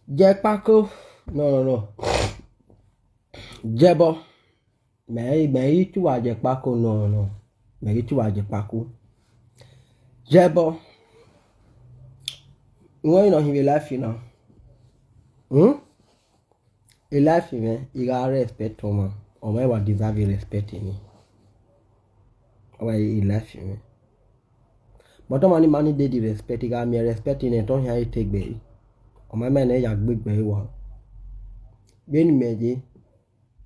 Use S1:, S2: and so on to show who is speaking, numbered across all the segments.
S1: Ajepkako. No. Jebo. Me tu Ajepkako. No. Me tu Ajepkako. Jebo. When you know he life, you know. A life, man, you gotta respect him. Or my what deserve respect him. Or a life, man. But the money they the respect, you got me respecting it. Don't hear it take baby. Or my man, I big baby one. When me,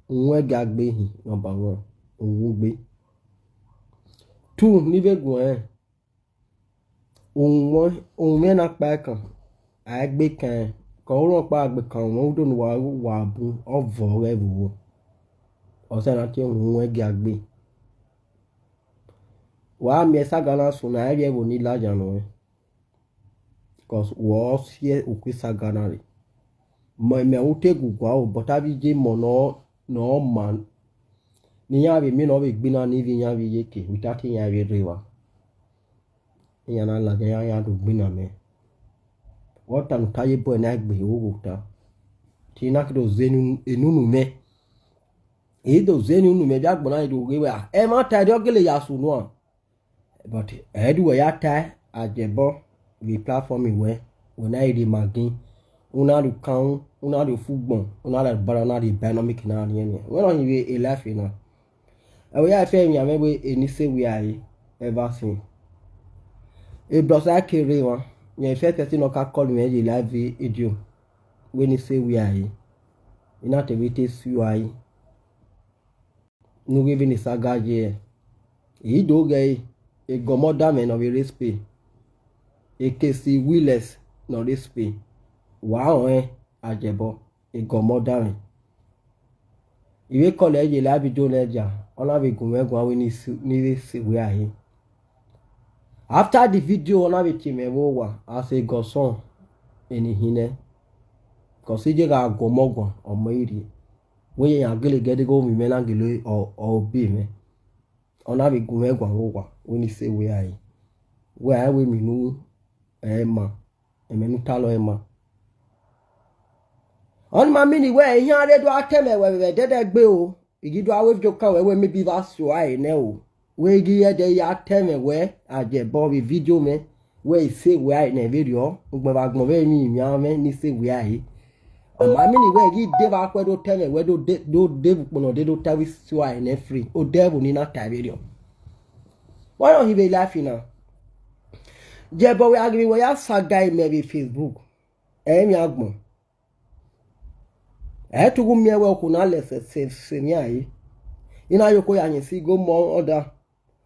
S1: we gag baby number one. Be 2 nível go un na pa kan agbe kan ko ro pa agbe kan won do wa bu ovo re wo o se na ti un ge agbe wa mi esa gana sun na re wo ni laja no cause wo sie okwisa gana re mo me o te gugwa o but abi je mo no man ni ya bi mi no bi gbina ni bi ya bi yeke without ya bi rewa yana la ya do gbina me what am taye boy na gbe owo ta ti na kido zenu enunu me e do zenu nu me bi agbona do we e ma ta do gele ya sunu a but e do ya ta Ajebo we platform we when I dey magin una do kan una do fugbon una la barana dey dynamic na ni ene when on you a life na e we ya fe mi amebe eni se we aye ever since e brosa kere won ye first person no ka call me the live video when he say we are ina te wite su aye no give ni saga je e do ge e gomoda me no be respect e kesi willes no respect wa Ajebo e gomoda me iwe call e live video leja ona be gun wegun we ni say we are after the video on a team as a goson in hine consider ga gomogon or mairi when you are gonna get go me melangelo or be me on a gun when you say we are where we me emma and menu talo emma on my mini way here they do ateme we dead gbe o igido awe joka we maybe that's why now we give the ya teme we Ajebo we video me we say we are in a video ugbo ba gbon be mi ame ni say we are o ma mi ni we gi de ba pe do teme we do bupono de do tawi so are in free o devil ni na ta video why don't he be laughing now Ajebo we agree we ya saga maybe Facebook mi agbon to go me we ko na le se ni ayi ina yoko ya yin si go mo order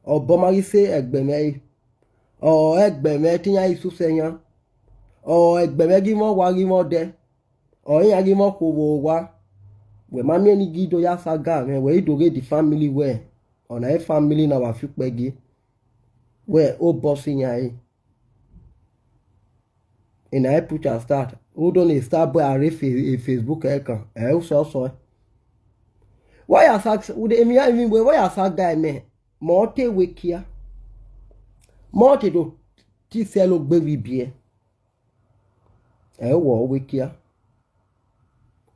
S1: o bomari se egbeme o egbeme tiyan isu seyan o egbeme gi mo wa ri mo de o yan gi mo ko wo wa we ma mi ni gido ya saga me we do the family we on a family na wa fi pegi we o boss yan in I put a start who don't Starboy a Facebook ekan e so why as would emi even why as guy me mo te wekia mo te do ti se lo gbe bibie e wo wekia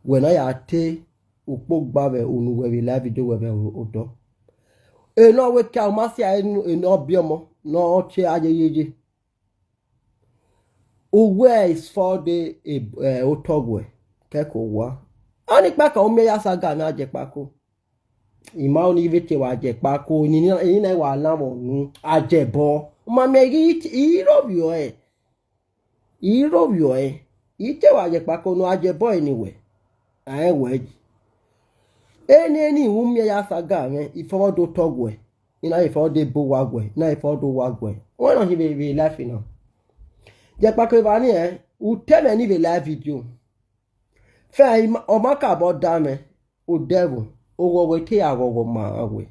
S1: when I te opo gba be onu we live video we be odo e no wekia o ma si a no biomo no che ayeyeje o where is for the otogwe keko wa ani pa ka o me ya saga na Ajepkako ima oni vete wa Ajepkako ni na wa lawo nu Ajebo ma me i robio ite wa Ajepkako no Ajebo anyway ai we eni wu me ya saga me ifo do togwe ina ifo de bo wagwe na ifo do wagwe won no be life now Ajepkako ba ni u tell me ni be live video fe o ma ka bo da me o devil o we te agogo ma awe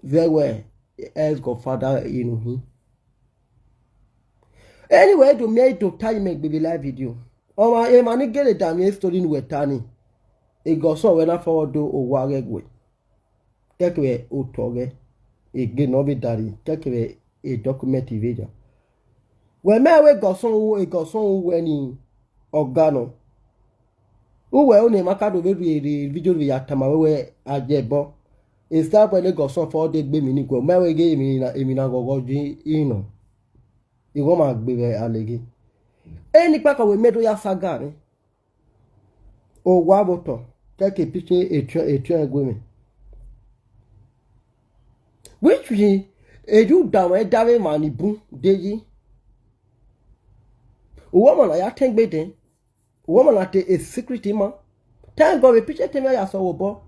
S1: very well as godfather in him anyway do me to time make baby live video o ma e ma ni gele da mi story ni wetani e go so we na forward do o wa regwe kekwe o toge e ge no be dari kekwe e document video we me we go so we ni organo. Uwe one makado very video we atama we ajebo. A Starboy le go so for the baby ni go. Me we ge emi na go ji ino. Iwo ma gbe alege. Eni pa ka we medo ya saga ni. O wa boto. Take picture etu egwe. Which we eju down e dawe mani bu deji. Woman ya tengbe den. Woman at a secret man. Thank God we picture tell me ya so wo.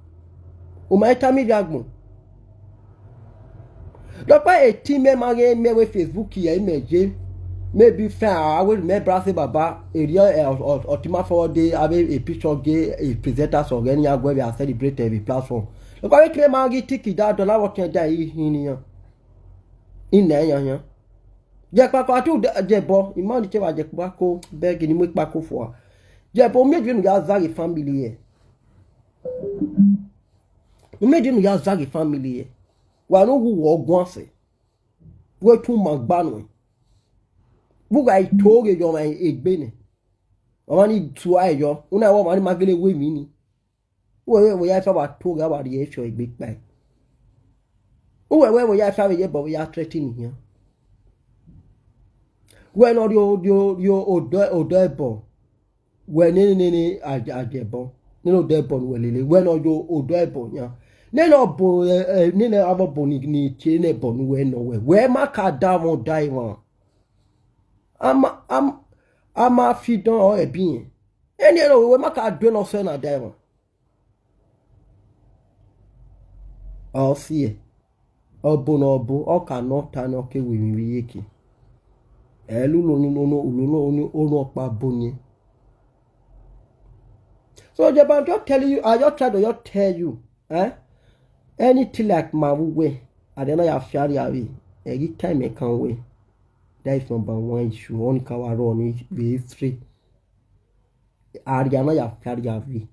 S1: O ma eta mi biagbon. Lopa e team me we Facebook here meje. Maybe I will remember say baba area ultima for day have a picture gay a presenters or any where we are celebrate every platform. Lopa we claim magi tiki that dollar what can die in there. Ajepkako atu Ajebo imani che Ajepkako beg ni mu Ajepkako for. Ajebo meje nu ya zagi family e. Meje nu ya zagi family e. Wa no wu ogun ase. We tun magbanu. Buga itoge yo ma egbe ni. Wa ni tuwa yo. Una wo ma ni magele we mi ni. We ya fa ba toge ba ri e so egbe pa. We ya fa we ye bo ya threatening here. When or your Odebo, when any Ajebo, no Debon will when or your Odebo, yeah. Neno bo nene abo boni ni chene bonu we nowhere. Where maka damo diamond. Ama fidon or a being. And you know, we maka dwell of sena diamond. I'll see it. Obo, or cannot turn okay with me yeki. So Japan just tell you, I just try to just tell you, anything like my way, I don't know if you every time I can wait. That is number one issue. Only Kawaroni be free. Ariana ya Fiari.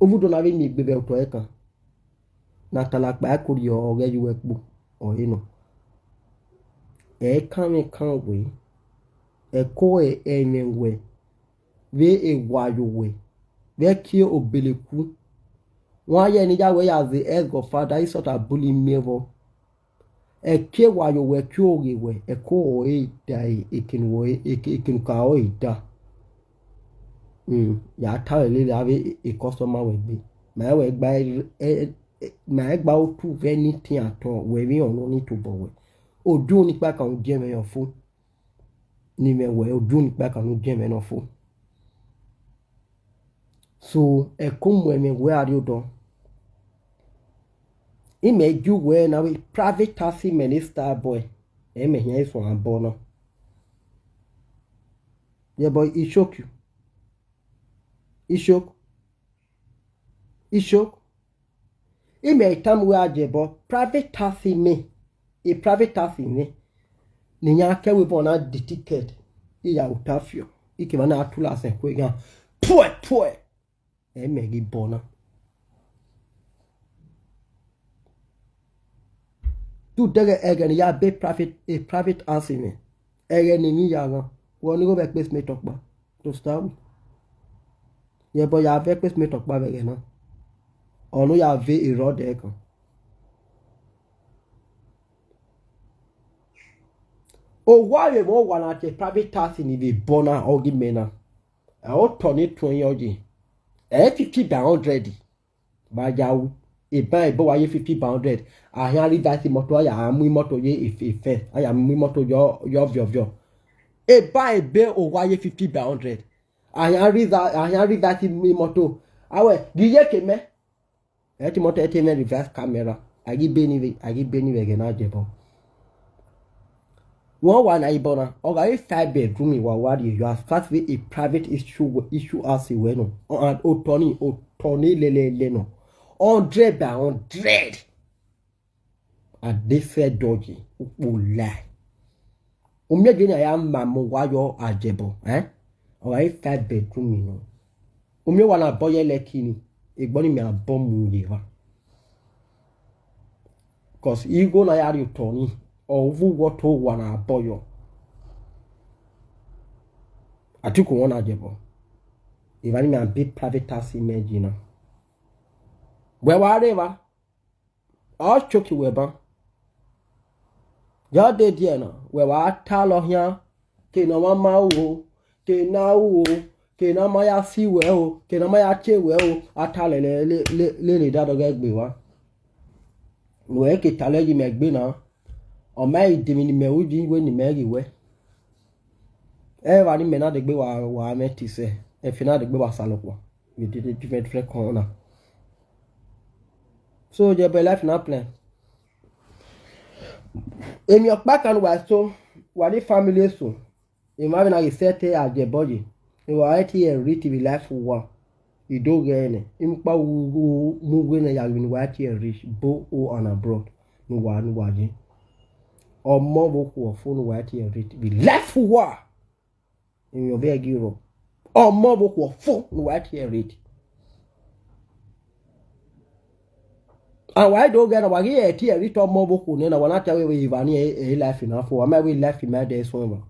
S1: Over don't have me baby to Eka. Natalak by Korea or get you work book or you know. Can't we? A coe we. We a wild way. We kill Obeliku. Why any way as the egg of father is sort of bully mevo. A kill while you were cured way. A coe a die, it can way, it can cow it da. Ya tell a lady have a customer will be. My way by my egg bow to anything at all, where we only to bow. O do ni pa kan jeme yo fo ni me we o do ni pa kan jeme no fo so e kom we me we are you do I me ju we na we private taxi minister boy e me here so an bo no yeah boy it shock you I me tam we Ajebo private taxi me a private taxi ne nya ka we bona the ticket iya utafio ikibana atula se kwega poe e megi bona tu dege egen ya be private taxi ne egen ni ya gan woni go be place me talk ba to start ye bo ya be place me talk ba be na onu ya ve a road e kan o why mo wana che private taxi ni be bona ogi mena e o toni 20 oji e 50 by 100 ba jawu e ba e bo wa ye 50 by 100 ahian ri that motor ya amu motor ye ife aya mu motor yo vio e ba e be o wa ye 50 by 100 ahian ri that motor awe di ye keme e ti motor e te me reverse camera agi beni we ge na Ajebo. One one ibona oga a 5 bedroom wa wari you are start with a private issue as we no and otoni lele no 100 by 100 at this fair dodgy lie omegeni ya mamu wa yo Ajebo oga a 5 bedroom no omi wana boye lekini egboni mi abomu yewa cause ego na yari utoni or who what wana boyo Atiku one Ajebo. If I mean a big private taxi imagine. Where whatever. All choke you weber. Y'all did now. Where I tell here. Ke no mama wo. Ke na wo. Ke na maya si we o. Ke na maya che we o. Atale le dado gegbe wa. We ke tale ji megbe na. O mai dimi ni me uji we ni megi we. Everybody may not be wa met to say. If you not the Baba Salokwa, we did a different corner. So, your life not plan. In your back and was so, what the family so. Imagine I set at your body. You are here and read to be life for one. You don't get any. Impa moving a young white here rich, bo or on abroad. No one watching. Or more book or phone white here rich. Be life for one. In your bag Europe. Or more book or phone white here rich. And why don't get a here tea rich or more book? Then I will not tell you if I need a life enough for. I might be life in my days swimmer.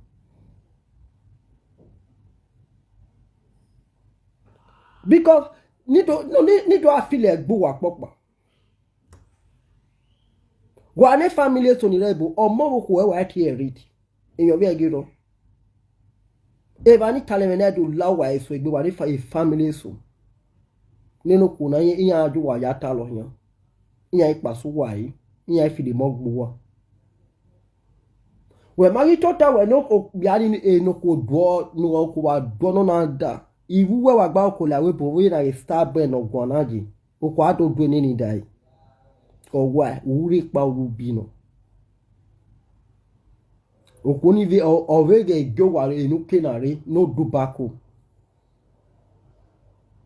S1: Because need to feel like boo work papa. One family so nilebo or more book where white here read. In your bag Europe. If any talent do low wise will be what if a family so. Nino kuna iya do wa ya talo here. Iya ipasu wai. Iya fi the mog bua. We magi tota we no biani e no ko do no ko wa do no na da. Iwu we wa gba ko la we bo we na Starboy no gbonaji. O ko ado do ni dai. O wa uri pa orubi no. Okuni vi ovege goware enu kenare no dubako.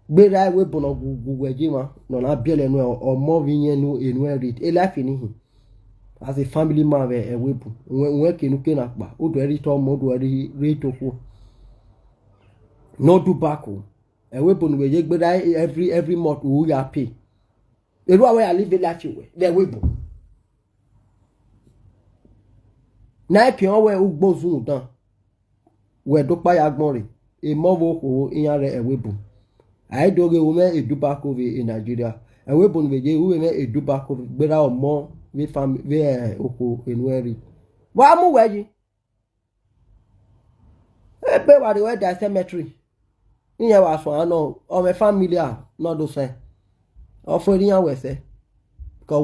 S1: Gbera we bono gugu ejima no na biele no o mo vinyen no enu erit e life ni hin. As a family man we webu. Nwe kenu kenakpa. O do eri to mo do eri retoko. No dubako. E we bono we gbera every month we ya pay. Eru awe ya live life we. They webu. Na ipi on we ugbozun dan we do pa ya gbon re e mo wo ko iyan re ewebu ai doge wo me edubako we in Nigeria ewebu ni beje wo me edubako gbera omo we family we oko enweri wa mu weji e be wa we da cemetery iyan wa so ano o me family no do se o fo iyan we se ko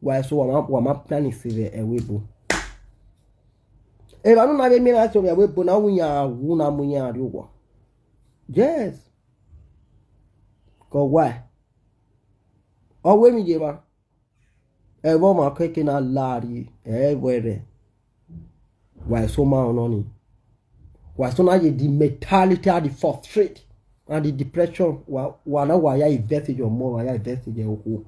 S1: why so wa ma plan is ewebu. If I don't have a minute to me, but now we are una munya riwa. Yes. Go why? Oh, when we give a woman cooking a lardy everywhere. Why so man on it? Why so now the mentality of the fourth street and the depression? Why I invested your more, I invested your whole.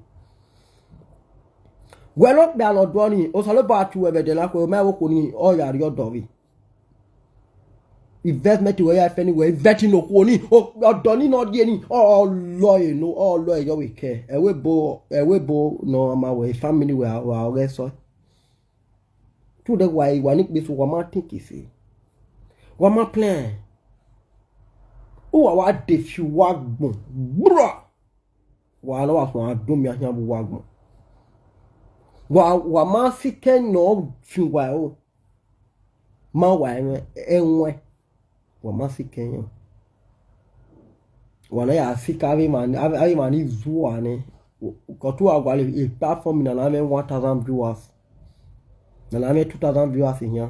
S1: Well, not be an odd one. Also, about you ever the lack of my work on all your dovey. Investment to where I anyway, vetting no honey, or donny not getting all lawyer, no, all lawyer, we care. A webo, no, my way, family where our rest. To the way, one it be so one more think you see. One more plan. Oh, what if you walk, bruh? While I was one, do me a young wagmo. Wa ma sike no fiwa o ma wa enwe wa ma sike yo wa na ya sika abi man izu ani ko to agwale a platform na me 1000 viewers na me 2000 viewers here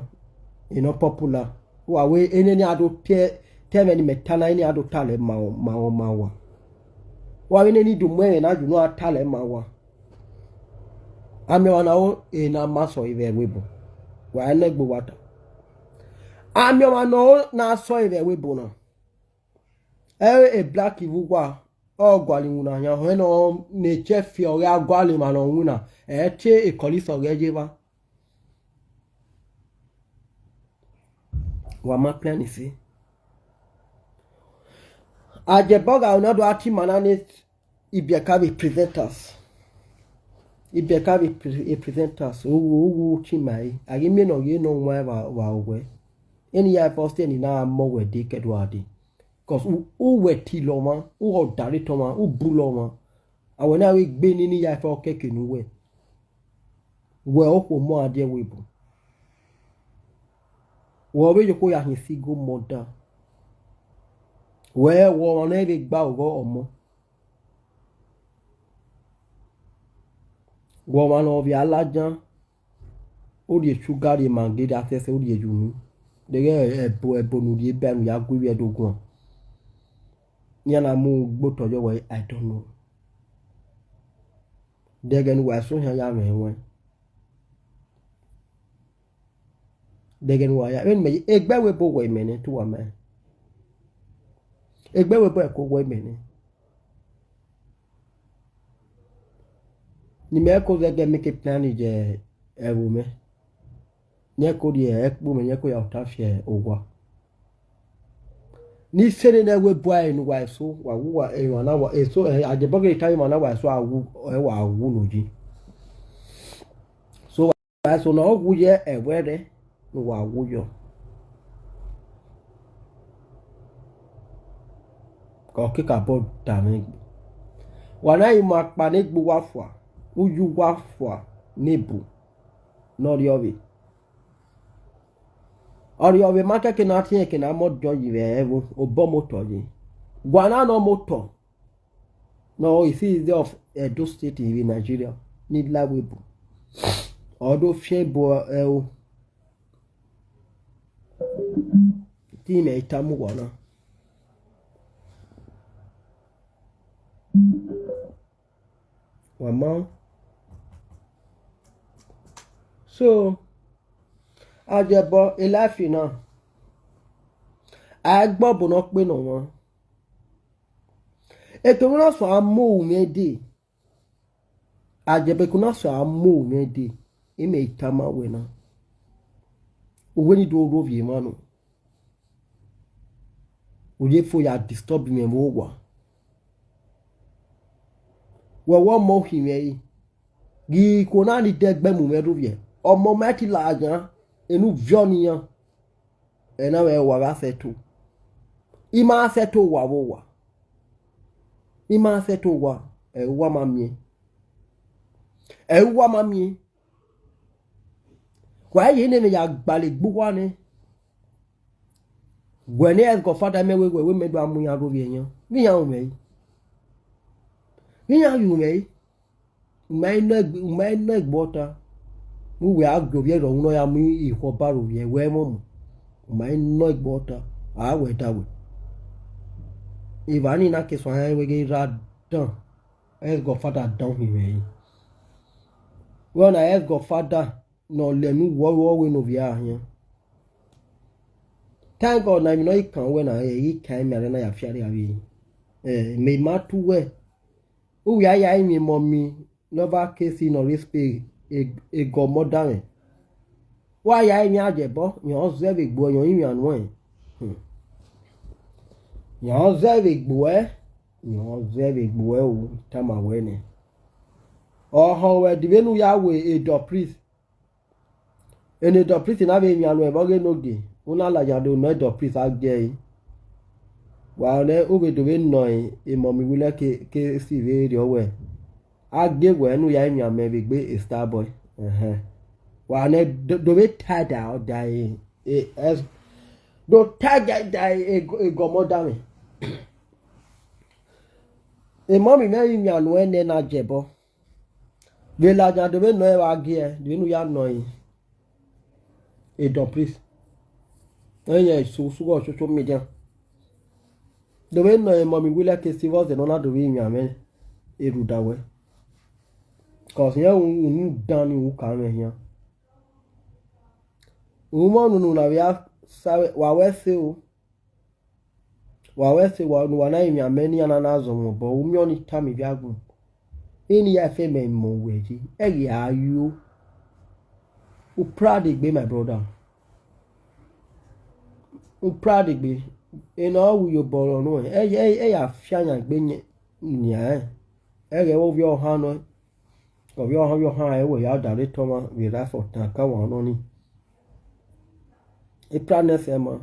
S1: e no popular wa we eneni ado te me ni metana ni ado tale ma wa we eneni do mwe na ju no atale ma wa Ame wana na maso ive webo. Wa enegbo wata. Ame wana na so ive webo na. E black iwugwa. O gwali wuna nya. Weno ne chefi o ya gwali mana wuna. Che kolisa o gejeba. Wa ma plan isi. Ajepkako unado ati manane Ajepkako presenters. Ajepkako presenters. Chimai. Agime no ye no wa we. Any ya first any na more we de kedwadi. Cause who we tiloma, who or daritoma, who buloma. I when I be ni ya for keke no way. Well, more ade webu. Wo we yoko ya hinsigo mother. Where wo na be gba ogo omo. Wo ma no bi alajan. O di sugar di mangi da fese o di junu. Dege ebo nu di be nu ya gwe wi edogun. Yana mu gboto yo we I don't know. Dege nu wa so ya me won. Dege nu wa ya en me egbe we bo we me ne to wa me. Egbe we bo e ko we me ne. Ni me ko dege make plan je ewu me. Nye ko di ekpo me nye ko ya otafie ogwa. Ni sene na we boy nu wa so wa wu wa e wa na wa e so Ajepkako time na wa so awu e wa awu loji. So wa so na ogu ye ewere nu wa awu yo. Ko kika bo da me. Wa na ima pa ne gbo wa fwa. Uju wa fwa nebu. No ri obi. Ori obi maka ke na tin ke na mojo yiwe ewu obo moto yi. Gwana no moto. No, you see the of Edo State in Nigeria. Need la webu. Odo fiebo time itamu wana. Wama. So Ajebo elafi na. Agbo bo no pe no won. Eto won so amu mi de. Ajepkako na so amu mi de. Ime itama we na. Owe ni do ro vie manu. Oye fo ya disturb me mo wa. Wo mo hime yi. Gi ko na ni degbe mu me ro vie. Omo meti la ajan enu vioniyan. Ena we wa ga seto. Ima seto wa wo wa. Ima seto wa wa mamie. Wa mamie. Kwa ye ne ya gbale gbuwa ni. Gwene es go fada me we me do amu ya ro vie yan. Ni yan o me. Ni yan yu me. My neck butter. Mu we agbo vie ro no ya mu iko baro vie we mo. My neck butter. Ah we da we. Ivani na ke so han we ge ra dan. Es go fada down here. Well na es go fada no le nu wo we no via here. Thank God na you know it can when I can me na ya fiare abi. Me ma tu we. O ya ya mi mommy never case no respect e go modern. Why ya mi Ajebo yan observe igbo yan yin anu e. Yan observe igbo e. Yan observe igbo e o tama we ni. Oho we divenu ya we e do priest. Ene do priest na be mi anu e boge no ge. Una la ya do no do priest agbe. Wa ne o be do we no e mo mi wile ke si ve ri owe. Agbe we nu ya mi ame be gbe Starboy. Wa ne do we tada o dai as do tag dai e go modern. E mo mi me mi anu ene na Ajebo. Ve la ja do we no e wa ge do nu ya no e do priest. Eye so social media. Do we no e mo mi wile ke si voice no na do we mi ame e ru dawe. Cause ya un dan ni u ka me yan. O mo nu na via sabe wa we se o. Wa we se wa nu na mi ame ni ana na zo mo bo o mi oni ta mi via gun. Eni ya fe me mo we ji. E ya you. O proud gbe my brother. O proud gbe. E na wu yo boro no e ya fianya gbe ni e. E ge wo vi o han no. Of your hand, we are direct Thomas, we laugh for Tanka one only. E planes Emma.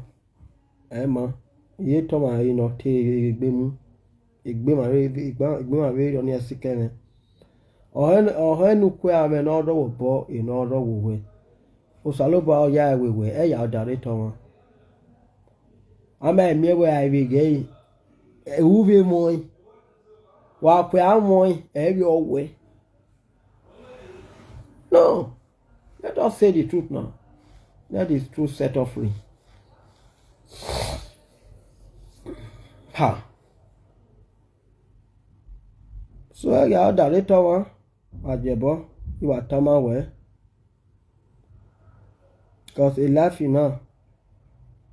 S1: Ye toma no te gbemu. Igbe ma re on yasikene. Ohen ukwe ame no do wo bo in order wo we. Osaloba o ya wewe e ya dare toma. Ama emiewe ai ge e uve moi. Wa pe amoi e bi owe. No. Let us say the truth now. Let the truth set us free. Ha. So I got that later one. Ajebo. You are tama we. Because a life now.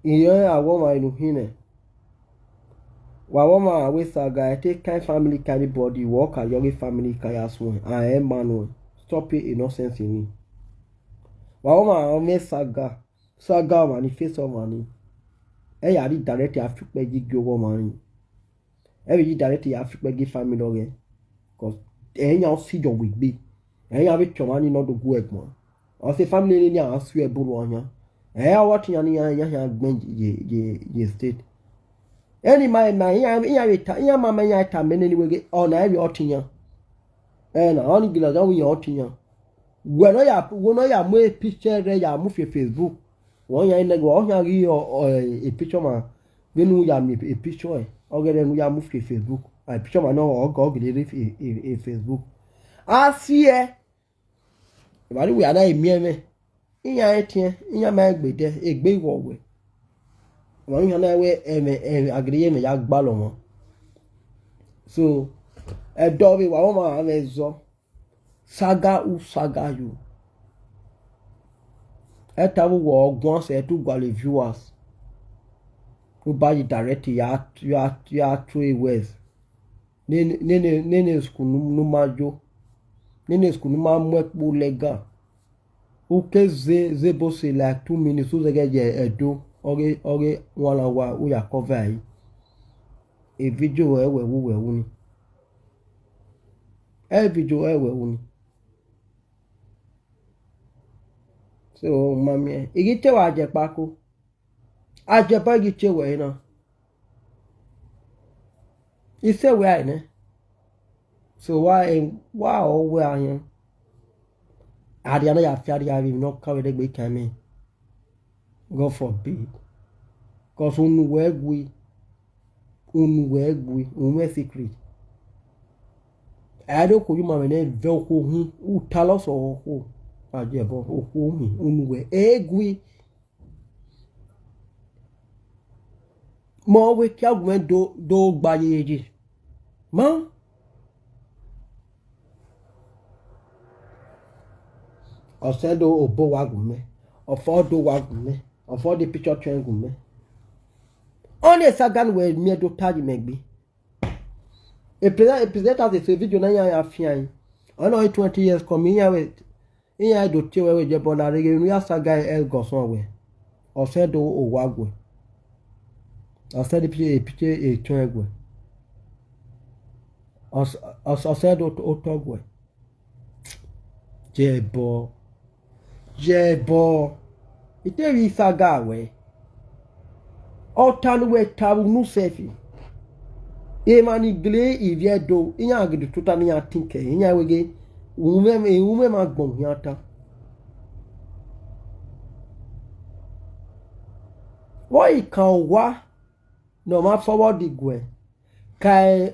S1: Iye awoma inuhine. Wawoma awe saga. Take kind family carry body. Walk a yogi family carry as one. I am man. Stop it innocence in me. Wawoma ame saga. Saga manifest of money. E yari direct Africa give you money. Every direct Africa give family again. Because ẹ̀yàn sì jọ wìgbé ẹ̀yàn àbí tọ̀wá ní nọ́dọ̀ gún ẹ̀gbọ́n ọ̀sẹ̀ family ní àwọn asú ẹ̀bùn ọ̀yàn ẹ̀yà wọ́n ti yàn ní yàn gbẹ̀n yẹ state ẹni máa ìyàn máa mẹ́yàn ẹ̀ta mẹ́ni ní wẹ́gẹ́ ọ̀nà ẹ̀rí ọ̀tí yàn ẹ̀nà ọ̀nì gbìlọ̀ ọ̀hún yàn ọ̀tí yàn wọ́n náà yà mú picture rẹ̀ yà mú fi Facebook wọ́n yàn ẹ̀nẹ́gbẹ̀ ọ̀hún rí a picture mà nínú yà mí a picture ẹ̀ ọ̀gẹ̀dẹ̀ nínú yà mú fi Facebook. I picture my no or in Facebook. I see eh. But we are not a mere in your 18, in your mag be there, a big walkway. One you know where agree me yak ballon. So a dovey wama amezo saga u saga you. A tabu walk once a two galley viewers who buy it directly you are 3 ways. Nene skunu majo nene skunu ma mwekbu lega uke ze bose like 2 minutes uze geje edo oge wala wa uya cover yi e video ewe wu ni video ewe wu ni so mami igite wa Ajepkako Ajepa igite we na he said we are in so why all we are here? Adiana ya fiari ya we not cover the big time. God forbid. Cause unwe secret. I don't call you my name velco who tell us or who Ajebo who me unwe egui. More we can do by age. Ma ọ̀sẹ̀dọ̀ òbó wa gùn mẹ́ ọ̀fọ́dọ̀ wa gùn mẹ́ ọ̀fọ́dọ̀ picture train gùn mẹ́ ọ̀nà ìsàgán wẹ̀ mí ẹ̀dọ̀ tájì mẹ́gbẹ́ a presenter ṣe fídíò náà yà fi hàn ọ̀nà 20 years kọ̀ mí ìyá ẹ̀dọ̀ tí wẹ́wẹ́ jẹ́ bọ́lá rẹ̀ inú yà sàgá ẹ̀ gọ̀sán wẹ̀ ọ̀sẹ̀dọ̀ òwò àgùn ọ̀sẹ̀dọ̀ picture ètò ẹ̀gùn ọ̀sẹ̀dọ̀ òtọ́gùn jẹ́bọ̀ ìtẹ́rí saga wẹ̀ ọ̀tánuwé tabu nùsẹ̀fì èèmánì glé ìrẹ́dọ̀ ìyá àgìdì tó ta ní àtìkẹ́ ìyá wẹ́gẹ́ ìhun mẹ́ma gbọ̀n yá ta wọ́n ìkàn wá nà má fọwọ́ dìgbò ẹ̀ ka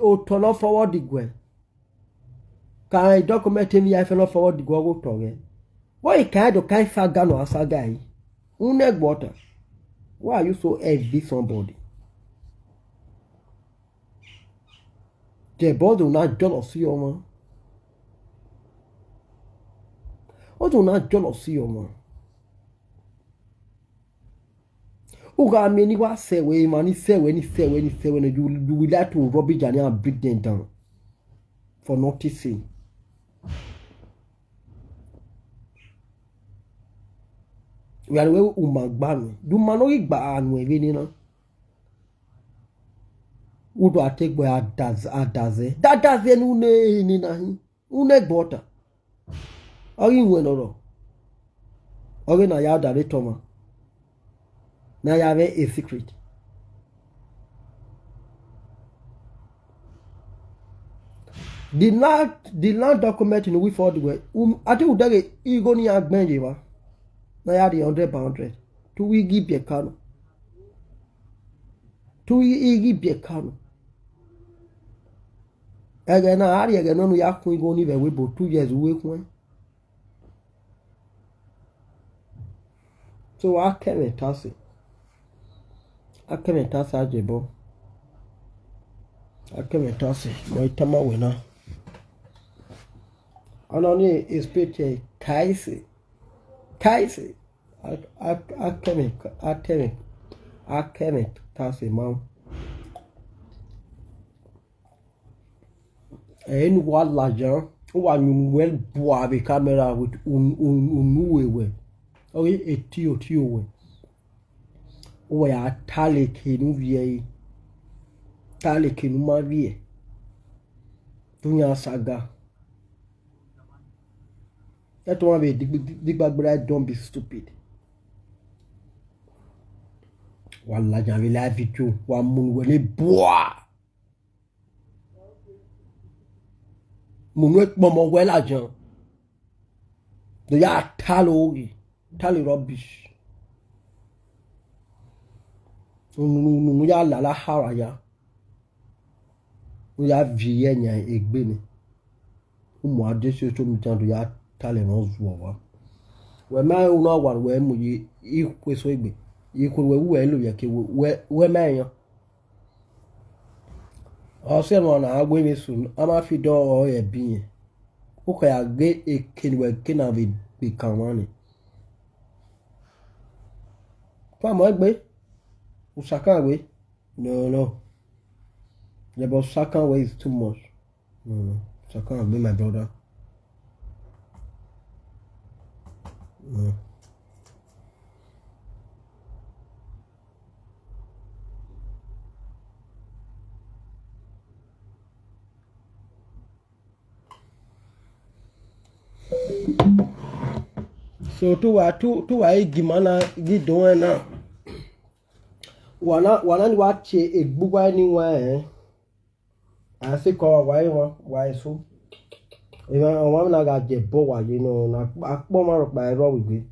S1: òtọ̀ lọ fọwọ́ dìgbò ẹ̀ ka document mi ya fẹ́ lọ fọwọ́ dìgbò ọgọ́ tọ̀ rẹ̀ wọ́n ìkàn ẹ̀dọ̀ ká ìsaga nà àsaga yìí ń nẹ́gbọ̀ọ́ta why are you so heavy somebody jẹ̀bọ́dù náà jọ̀lọ̀ sí ọmọ ó dùn náà jọ̀lọ̀ sí ọmọ uga me ni wa sewe ma ni sewe you will like to rubbish and break them down for noticing we are we umagbanu du mano igba anu ewe ni na udo ategbo adaze dadaze nu ne ni na hin une gbota ori nwe noro ori na ya dare toma Now you have a secret. The land document in we for the way. I think that you go near Benjiva. Now you have the 100 by 100. To we give your cano. To we give your cano. Again, I had again on ya going go even we both 2 years away when. So I came and toss it. I came and toss Ajebo. I came and toss it. My tama winner. And only is pretty Kaisi. Kaisi. I came and toss it, mom. And what larger one well boy the camera with way. Oh, a tio way. We are talikin vie. Talikin mavie. Dunya saga. That one way, big bag bride, don't be stupid. One large and live video, one moon will it boah. Moonwek mama well agent. The ya tally rubbish. Ya la haraya. We have Vienna egbeni. Umu adesi to me to ya tally no when my own one where you equal so big. You could well yaki where man. I'll send one I'll go soon. I'm a feed or a being. Okay, I get a kid where can have it become money. Come on, babe. Usaka way? No. Yeah, but Saka way is too much. No. Saka will be my brother. No. So to a gimana gidoan now. Wana ni wache egbuwa anywhere. I say call why so. Even one na ga jebo wa you know na akpo ma ro pa ero we.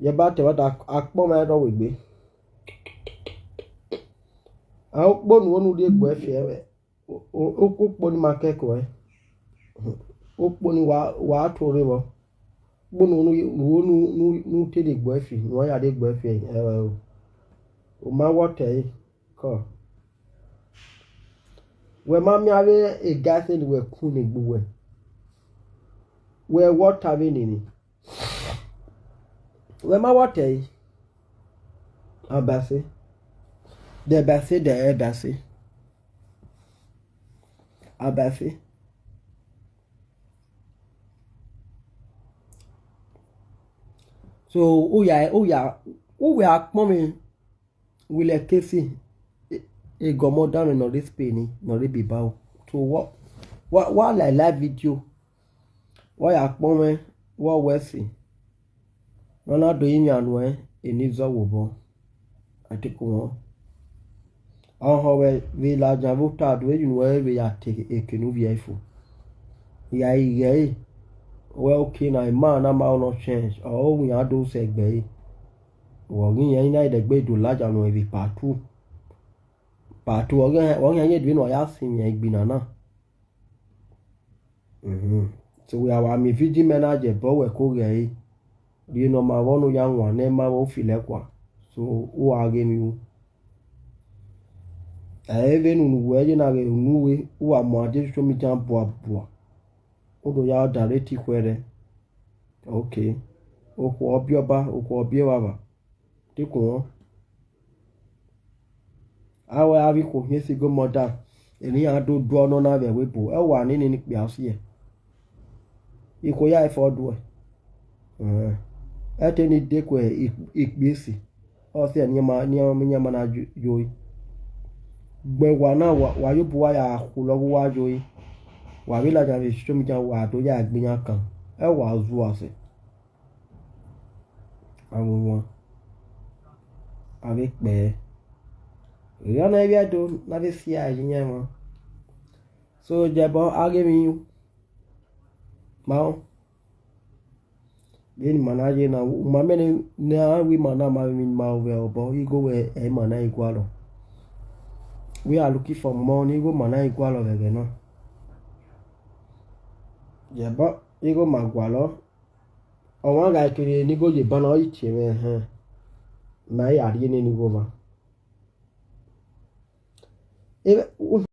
S1: Ye ba te wa akpo ma ero we. A okpo nu wonu de egbo efi ebe. Okpo ni makeko okpo ni wa tore wo gbonu nu te de gbo efi no ya de gbo efi o ma wote ko we ma mi ave e gas ni we ku ni gbo we water we ni we ma wote abase de base de ebase abase so we are mommy will a kesi a gomo down no this penny no be bow so what like live video why are mommy what we see Ronaldo yin anwe enizo wobo atiko we la javuta do you we ya take ekenu viefo ya well okay na man am no change oh we are do segbe wo yin na idegbe do laja no e part 2 won yan yedwe no ya sin yan gbina na so we are mi vigi manager bo we ko ge you know ma wonu ya nwa na ma wo file kwa so wo age mi wo even unu we na ge nuwe wo amo ade so mi jan bo odo ya direct kwere okay okwo obioba diko awe abi ko yesi go moda eni ado do no na be webo e wa ni pe ase iko ya ifo do ateni deko ikbesi o se ni ma na joyi gbe wa na wa yobu wa ya ku lo wa joyi wa bi la ja fi so mi ja wa to ya gbiyan kan e wa zu ase awon avec be ya na bia do na be si a yin mo so jabo age mi mao Gini mana je na mamene na we mana ma min ma we bo igo we e mana igualo. We are looking for money igo mana igualo we no. Yeah, but igo magualo. O wa ga kiri ni go je bana ichi me he. Na ya ri ni go ma.